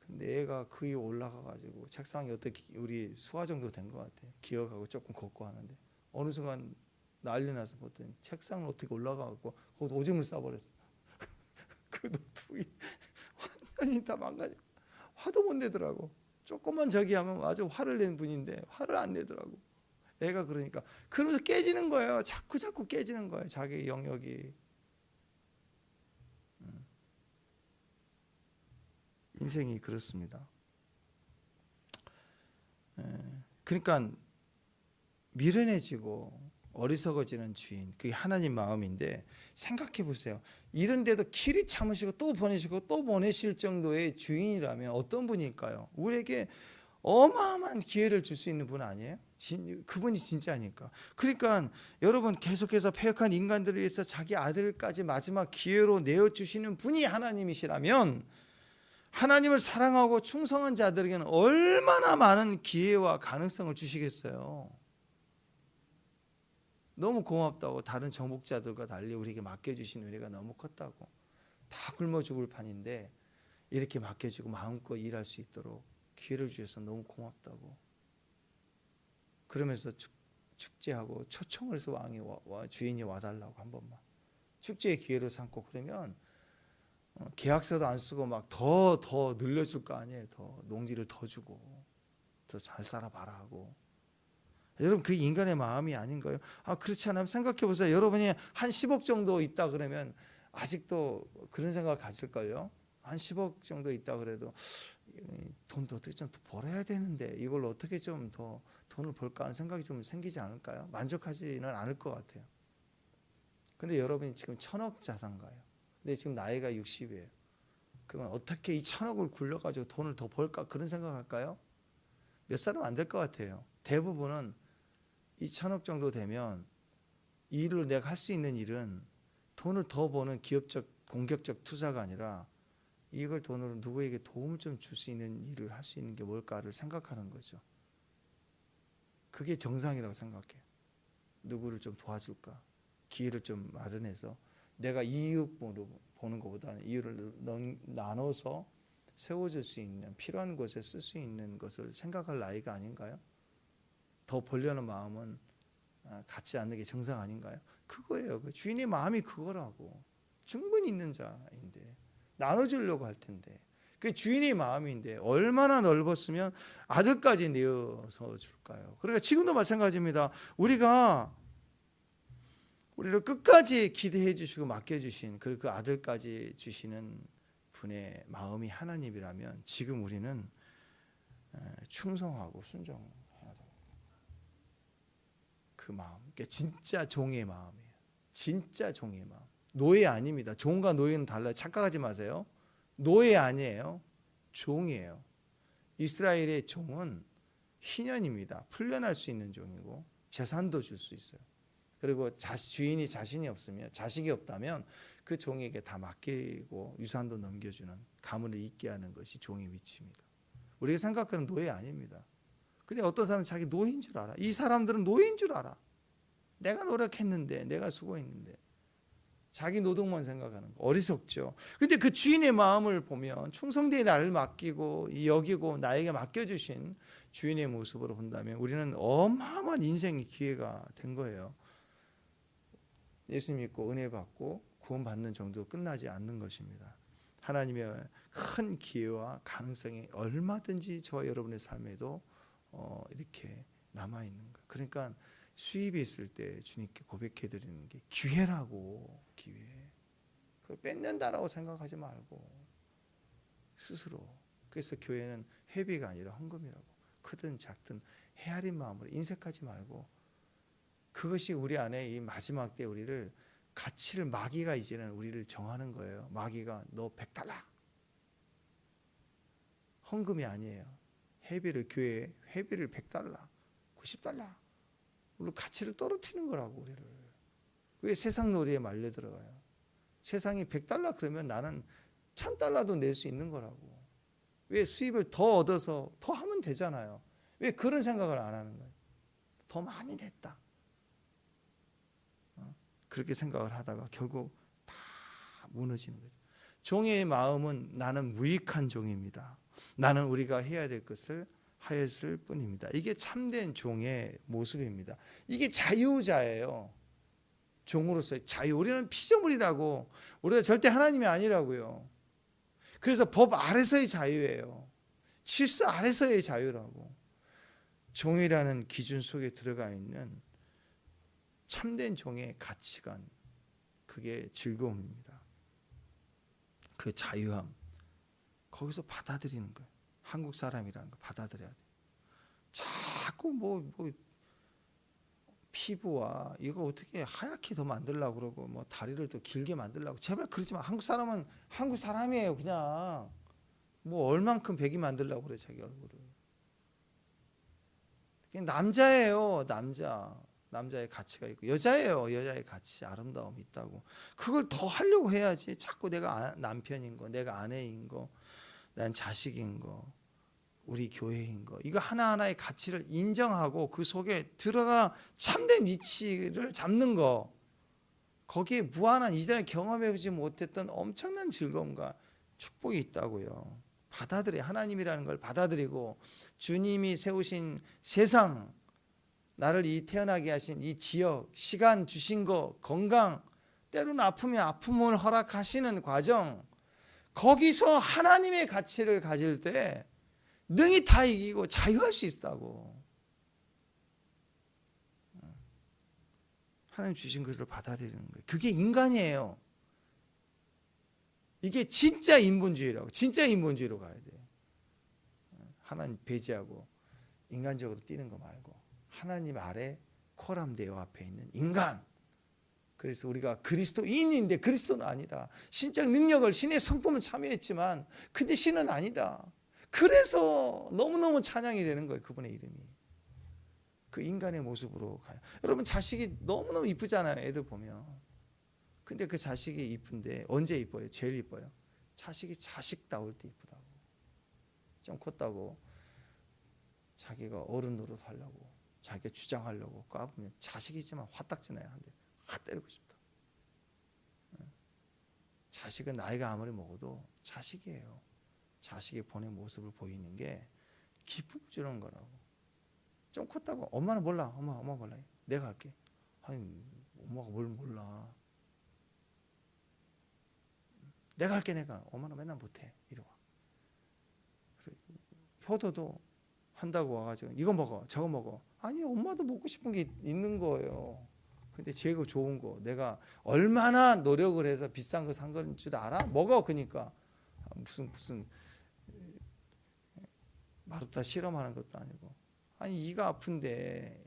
근데 애가 그 위에 올라가가지고 책상이 어떻게 우리 수화 정도 된 것 같아. 기어가고 조금 걷고 하는데 어느 순간 난리 나서 보더니 책상을 어떻게 올라가고 거기 오줌을 싸버렸어. 그 노트북이 완전히 다 망가지고 화도 못 내더라고. 조금만 저기 하면 아주 화를 낸 분인데 화를 안 내더라고. 애가 그러니까 그러면서 깨지는 거예요. 자꾸 깨지는 거예요, 자기 영역이. 인생이 그렇습니다. 그러니까 미련해지고 어리석어지는 주인, 그게 하나님 마음인데 생각해 보세요. 이런데도 길이 참으시고 또 보내시고 또 보내실 정도의 주인이라면 어떤 분일까요? 우리에게 어마어마한 기회를 줄 수 있는 분 아니에요? 그분이 진짜니까. 그러니까 여러분, 계속해서 패역한 인간들을 위해서 자기 아들까지 마지막 기회로 내어주시는 분이 하나님이시라면 하나님을 사랑하고 충성한 자들에게는 얼마나 많은 기회와 가능성을 주시겠어요. 너무 고맙다고. 다른 정복자들과 달리 우리에게 맡겨주신 은혜가 너무 컸다고. 다 굶어 죽을 판인데 이렇게 맡겨주고 마음껏 일할 수 있도록 기회를 주셔서 너무 고맙다고. 그러면서 축제하고 초청을 해서 주인이 와달라고 한 번만 축제의 기회로 삼고, 그러면 계약서도 안 쓰고 막 더 늘려줄 거 아니에요. 더 농지를 더 주고 더 잘 살아봐라 하고. 여러분, 그게 인간의 마음이 아닌가요? 그렇지 않으면 생각해 보세요. 여러분이 한 10억 정도 있다 그러면 아직도 그런 생각을 가질걸요. 한 10억 정도 있다 그래도 돈도 어떻게 좀 더 벌어야 되는데 이걸로 어떻게 좀 더 돈을 벌까 하는 생각이 좀 생기지 않을까요? 만족하지는 않을 것 같아요. 근데 여러분이 지금 1000억 자산가예요. 근데 지금 나이가 60이에요. 그러면 어떻게 이 1000억을 굴려가지고 돈을 더 벌까, 그런 생각할까요? 몇 살은 안 될 것 같아요. 대부분은 이 1000억 정도 되면 이 일을 내가 할 수 있는 일은 돈을 더 버는 기업적 공격적 투자가 아니라 이걸 돈으로 누구에게 도움을 좀 줄 수 있는 일을 할 수 있는 게 뭘까를 생각하는 거죠. 그게 정상이라고 생각해요. 누구를 좀 도와줄까, 기회를 좀 마련해서 내가 이익으로 보는 것보다는 이유를 나눠서 세워줄 수 있는, 필요한 곳에 쓸 수 있는 것을 생각할 나이가 아닌가요? 더 벌려는 마음은 갖지 않는 게 정상 아닌가요? 그거예요. 그 주인의 마음이 그거라고. 충분히 있는 자인데 나눠주려고 할 텐데, 그 주인의 마음인데 얼마나 넓었으면 아들까지 내어서 줄까요? 그러니까 지금도 마찬가지입니다. 우리를 끝까지 기대해 주시고 맡겨주신 그 아들까지 주시는 분의 마음이 하나님이라면 지금 우리는 충성하고 순종해야 됩니다. 그 마음, 그러니까 진짜 종의 마음이에요. 진짜 종의 마음. 노예 아닙니다. 종과 노예는 달라요. 착각하지 마세요. 노예 아니에요. 종이에요. 이스라엘의 종은 희년입니다. 풀려날 수 있는 종이고 재산도 줄 수 있어요. 그리고 주인이 자신이 없으면, 자식이 없다면 그 종에게 다 맡기고 유산도 넘겨주는, 가문을 잇게 하는 것이 종의 위치입니다. 우리가 생각하는 노예 아닙니다. 근데 어떤 사람은 자기 노예인 줄 알아. 이 사람들은 노예인 줄 알아. 내가 노력했는데, 내가 수고했는데. 자기 노동만 생각하는 거. 어리석죠. 근데 그 주인의 마음을 보면 충성되게 나를 맡기고 여기고 나에게 맡겨주신 주인의 모습으로 본다면 우리는 어마어마한 인생의 기회가 된 거예요. 예수 믿고 은혜 받고 구원 받는 정도로 끝나지 않는 것입니다. 하나님의 큰 기회와 가능성이 얼마든지 저와 여러분의 삶에도 이렇게 남아 있는 거예요. 그러니까 수입이 있을 때 주님께 고백해 드리는 게 기회라고. 기회. 그걸 뺏는다라고 생각하지 말고 스스로. 그래서 교회는 회비가 아니라 헌금이라고. 크든 작든 헤아린 마음으로 인색하지 말고, 그것이 우리 안에 이 마지막 때 우리를, 가치를, 마귀가 이제는 우리를 정하는 거예요. 마귀가 너 $100 헌금이 아니에요. 회비를, 교회에 회비를 $100 $90 우리 가치를 떨어뜨리는 거라고. 우리를 왜 세상 놀이에 말려 들어가요? 세상이 $100 그러면 나는 $1000도 낼 수 있는 거라고. 왜 수입을 더 얻어서 더 하면 되잖아요. 왜 그런 생각을 안 하는 거예요? 더 많이 냈다. 그렇게 생각을 하다가 결국 다 무너지는 거죠. 종의 마음은 나는 무익한 종입니다. 나는 우리가 해야 될 것을 하였을 뿐입니다. 이게 참된 종의 모습입니다. 이게 자유자예요. 종으로서의 자유. 우리는 피조물이라고. 우리가 절대 하나님이 아니라고요. 그래서 법 아래서의 자유예요. 질서 아래서의 자유라고. 종이라는 기준 속에 들어가 있는 참된 종의 가치관, 그게 즐거움입니다. 그 자유함, 거기서 받아들이는 거예요. 한국 사람이라는 거 받아들여야 돼요. 자꾸 피부와 이거 어떻게 하얗게 더 만들려고 그러고 다리를 더 길게 만들려고. 제발 그러지 마. 한국 사람은 한국 사람이에요. 그냥 얼만큼 백이 만들려고 그래 자기 얼굴을. 남자예요. 남자의 가치가 있고, 여자예요. 여자의 가치, 아름다움이 있다고. 그걸 더 하려고 해야지. 자꾸 내가 남편인 거, 내가 아내인 거, 난 자식인 거, 우리 교회인 거, 이거 하나하나의 가치를 인정하고 그 속에 들어가 참된 위치를 잡는 거, 거기에 무한한 이전에 경험해보지 못했던 엄청난 즐거움과 축복이 있다고요. 받아들여. 하나님이라는 걸 받아들이고, 주님이 세우신 세상, 나를 태어나게 하신 이 지역, 시간 주신 거, 건강, 때로는 아프면 아픔을 허락하시는 과정, 거기서 하나님의 가치를 가질 때 능히 다 이기고 자유할 수 있다고. 하나님 주신 것을 받아들이는 거예요. 그게 인간이에요. 이게 진짜 인본주의라고. 진짜 인본주의로 가야 돼요. 하나님 배제하고 인간적으로 뛰는 거 말고 하나님 아래 코람데오 앞에 있는 인간. 그래서 우리가 그리스도인인데 그리스도는 아니다. 신적 능력을, 신의 성품을 참여했지만 근데 신은 아니다. 그래서 너무너무 찬양이 되는 거예요. 그분의 이름이. 그 인간의 모습으로 가요. 여러분, 자식이 너무너무 이쁘잖아요. 애들 보면. 근데 그 자식이 이쁜데 언제 이뻐요? 제일 이뻐요. 자식이 자식다울 때 이쁘다고. 좀 컸다고 자기가 어른 노릇 하려고, 자기가 주장하려고 까부면 자식이지만 화딱지나야 한대. 확 때리고 싶다. 자식은 나이가 아무리 먹어도 자식이에요. 자식의 본의 모습을 보이는 게 기쁨 주는 거라고. 좀 컸다고 엄마는 몰라. 엄마 몰라. 내가 할게. 아니, 엄마가 뭘 몰라. 내가 할게. 내가. 엄마는 맨날 못해. 이리 와. 효도도 한다고 와가지고 이거 먹어, 저거 먹어. 아니, 엄마도 먹고 싶은 게 있는 거예요. 근데 제일 좋은 거, 내가 얼마나 노력을 해서 비싼 거 산 건 줄 알아? 먹어. 그러니까 무슨 마루타 실험하는 것도 아니고. 아니, 이가 아픈데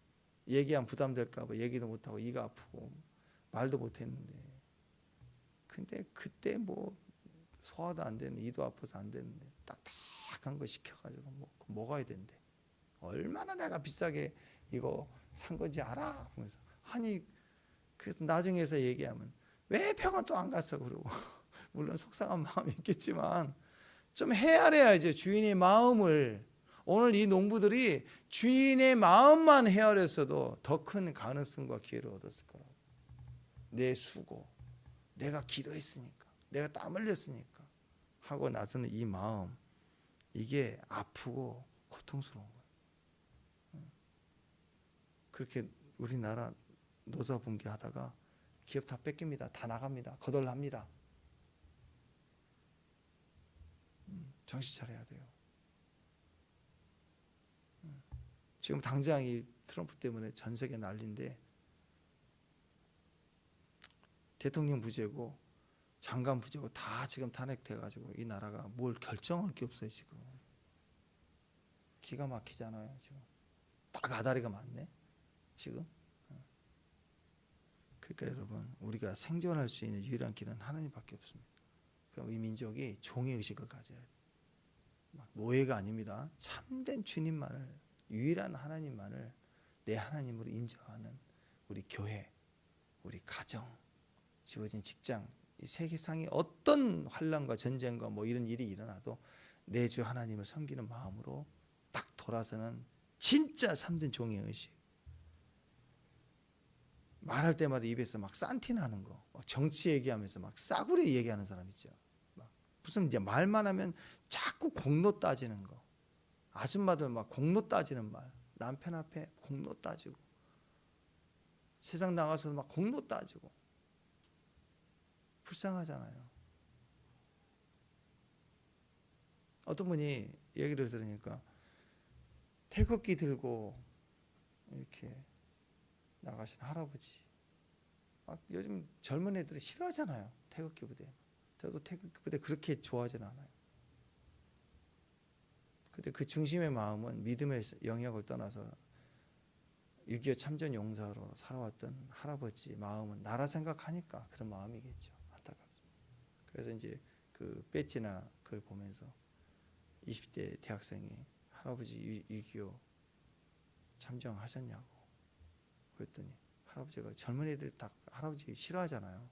얘기하면 부담될까 봐 얘기도 못하고 이가 아프고 말도 못했는데, 근데 그때 뭐 소화도 안 되는, 이도 아파서 안 되는데 딱딱한 거 시켜가지고 뭐 먹어야 된대. 얼마나 내가 비싸게 이거 산 건지 알아? 그러면서 아니, 그래서 나중에서 얘기하면 왜 병원 또 안 갔어? 그러고 물론 속상한 마음이 있겠지만 좀 헤아려야죠, 주인의 마음을. 오늘 이 농부들이 주인의 마음만 헤아렸어도 더 큰 가능성과 기회를 얻었을 거라고. 내 수고, 내가 기도했으니까, 내가 땀 흘렸으니까 하고 나서는 이 마음, 이게 아프고 고통스러운 거예요. 그렇게 우리나라 노사분기 하다가 기업 다 뺏깁니다. 다 나갑니다. 거덜납니다. 정신 차려야 돼요. 지금 당장 이 트럼프 때문에 전 세계 난리인데, 대통령 부재고 장관 부재고 다 지금 탄핵돼가지고 이 나라가 뭘 결정할 게 없어요. 지금 기가 막히잖아요. 지금 딱 아다리가 맞네 지금. 그러니까 여러분, 우리가 생존할 수 있는 유일한 길은 하나님밖에 없습니다. 그럼 이 민족이 종의 의식을 가져야 돼요. 막 노예가 아닙니다. 참된 주님만을, 유일한 하나님만을 내 하나님으로 인정하는 우리 교회, 우리 가정, 주어진 직장, 이 세계상의 어떤 환난과 전쟁과 뭐 이런 일이 일어나도 내 주 하나님을 섬기는 마음으로 딱 돌아서는 진짜 참된 종의 의식. 말할 때마다 입에서 막 싼티 나는 거, 막 정치 얘기하면서 막 싸구려 얘기하는 사람 있죠. 막 무슨 이제 말만 하면 자꾸 공로 따지는 거. 아줌마들 막 공로 따지는 말, 남편 앞에 공로 따지고, 세상 나가서 막 공로 따지고, 불쌍하잖아요. 어떤 분이 얘기를 들으니까 태극기 들고 이렇게 나가신 할아버지, 요즘 젊은 애들이 싫어하잖아요. 태극기 부대. 저도 태극기 부대 그렇게 좋아하진 않아요. 근데 그 중심의 마음은 믿음의 영역을 떠나서 6.25 참전 용사로 살아왔던 할아버지 마음은 나라 생각하니까 그런 마음이겠죠. 안타깝죠. 그래서 이제 그 배지나 그걸 보면서 20대 대학생이 할아버지 6.25 참전하셨냐고 그랬더니, 할아버지가, 젊은 애들 딱 할아버지 싫어하잖아요.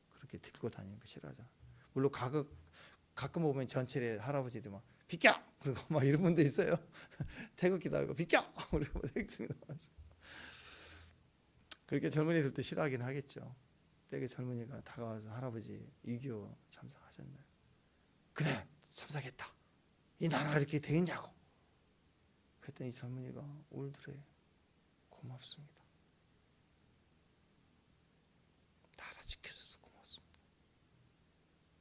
그렇게 들고 다니는 거 싫어하잖아. 물론 가끔 보면 전철에 할아버지들 막 비켜! 그리고 막 이런 분도 있어요. 태극기 달고 비켜! 그리고 태극기 나와서. 그렇게 젊은이들도 싫어하긴 하겠죠. 되게 젊은이가 다가와서 할아버지 6.25 참석하셨나요? 그래, 참석했다. 이 나라가 이렇게 되겠냐고. 그랬더니 젊은이가 울더래. 고맙습니다. 나라 지켜줘서 고맙습니다.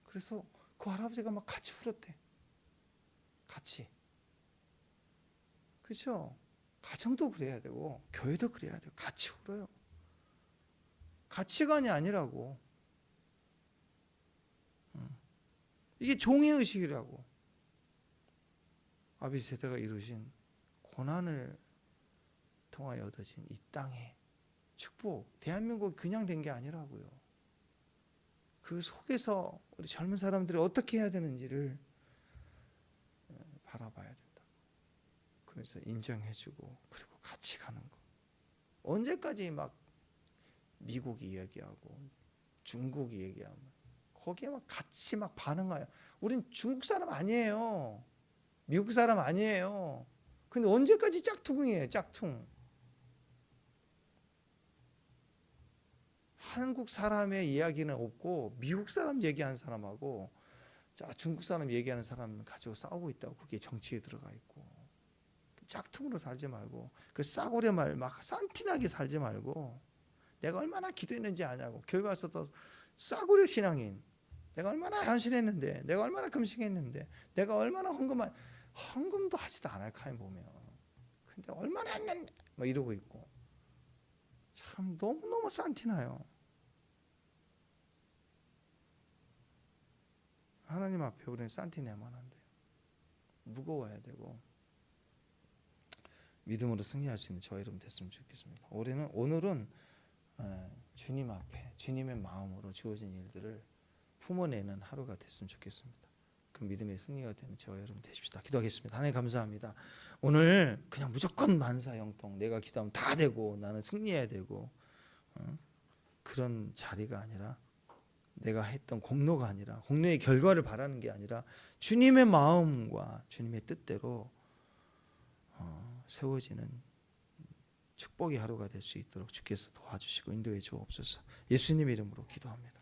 그래서 그 할아버지가 막 같이 울었대. 같이. 그렇죠? 가정도 그래야 되고 교회도 그래야 돼요. 같이 울어요. 가치관이 아니라고. 이게 종의 의식이라고. 아비 세대가 이루신 고난을 통하여 얻어진 이 땅의 축복, 대한민국 그냥 된 게 아니라고요. 그 속에서 우리 젊은 사람들이 어떻게 해야 되는지를 바라봐야 된다. 그래서 인정해주고, 그리고 같이 가는 거. 언제까지 막 미국이 얘기하고 중국이 얘기하면 거기에 막 같이 막 반응해요. 우린 중국 사람 아니에요. 미국 사람 아니에요. 근데 언제까지 짝퉁이에요, 짝퉁. 한국 사람의 이야기는 없고 미국 사람 얘기하는 사람하고 중국 사람 얘기하는 사람 가지고 싸우고 있다고. 그게 정치에 들어가 있고. 짝퉁으로 살지 말고, 그 싸구려 말 막 싼티나게 살지 말고, 내가 얼마나 기도했는지 아냐고. 교회 와서도 싸구려 신앙인, 내가 얼마나 헌신했는데, 내가 얼마나 금식했는데, 내가 얼마나 헌금도 하지도 않아요. 가만 보면. 근데 얼마나 했는데 막 이러고 있고, 참 너무너무 싼티나요. 하나님 앞에 우리는 싼티 내면 안 돼요. 무거워야 되고 믿음으로 승리할 수 있는 저와 여러분 됐으면 좋겠습니다. 오늘은 주님 앞에 주님의 마음으로 주어진 일들을 품어내는 하루가 됐으면 좋겠습니다. 그 믿음의 승리가 되는 저와 여러분 되십시다. 기도하겠습니다. 하나님 감사합니다. 오늘 그냥 무조건 만사형통 내가 기도하면 다 되고 나는 승리해야 되고 그런 자리가 아니라, 내가 했던 공로가 아니라, 공로의 결과를 바라는 게 아니라 주님의 마음과 주님의 뜻대로 세워지는 축복의 하루가 될 수 있도록 주께서 도와주시고 인도해 주옵소서. 예수님 이름으로 기도합니다.